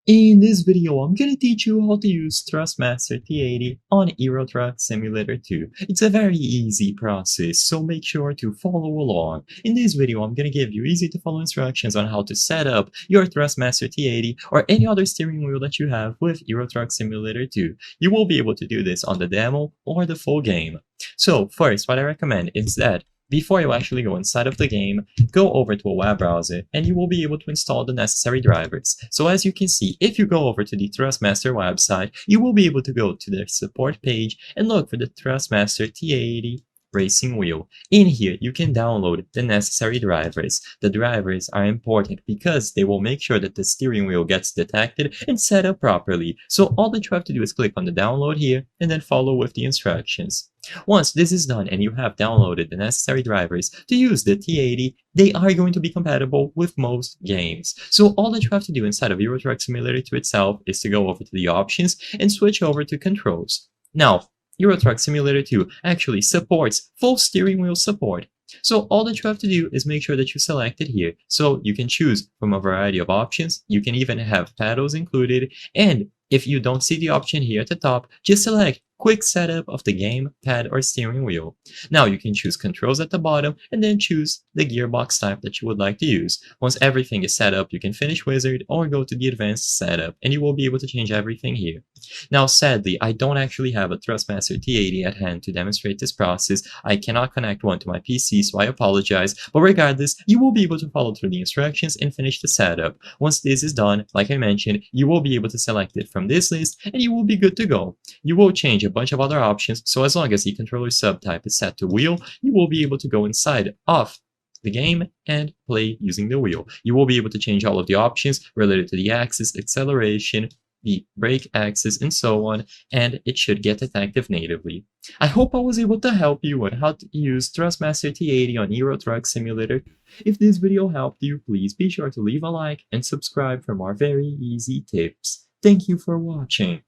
In this video, I'm gonna teach you how to use Thrustmaster T80 on Euro Truck Simulator 2. It's a very easy process, so make sure to follow along. In this video, I'm gonna give you easy to follow instructions on how to set up your Thrustmaster T80 or any other steering wheel that you have with Euro Truck Simulator 2. You will be able to do this on the demo or the full game. So first, what I recommend is that before you actually go inside of the game, go over to a web browser and you will be able to install the necessary drivers. So as you can see, if you go over to the Thrustmaster website, you will be able to go to their support page and look for the Thrustmaster T80 racing wheel. In here, you can download the necessary drivers. The drivers are important because they will make sure that the steering wheel gets detected and set up properly. So all that you have to do is click on the download here and then follow with the instructions. Once this is done and you have downloaded the necessary drivers to use the T80, they are going to be compatible with most games. So all that you have to do inside of Euro Truck Simulator 2 itself is to go over to the options and switch over to controls. Now, Euro Truck Simulator 2 actually supports full steering wheel support. So all that you have to do is make sure that you select it here. So you can choose from a variety of options. You can even have pedals included. And if you don't see the option here at the top, just select quick setup of the game, pad, or steering wheel. Now you can choose controls at the bottom and then choose the gearbox type that you would like to use. Once everything is set up, you can finish wizard or go to the advanced setup and you will be able to change everything here. Now sadly, I don't actually have a Thrustmaster T80 at hand to demonstrate this process. I cannot connect one to my PC, so I apologize, but regardless, you will be able to follow through the instructions and finish the setup. Once this is done, like I mentioned, you will be able to select it from this list and you will be good to go. You will change a bunch of other options, so as long as the controller subtype is set to wheel, you will be able to go inside of the game and play using the wheel. You will be able to change all of the options related to the axis, acceleration, the brake axis, and so on, and it should get active natively. I hope I was able to help you on how to use Thrustmaster T80 on Euro Truck Simulator. If this video helped you, please be sure to leave a like and subscribe for more very easy tips. Thank you for watching.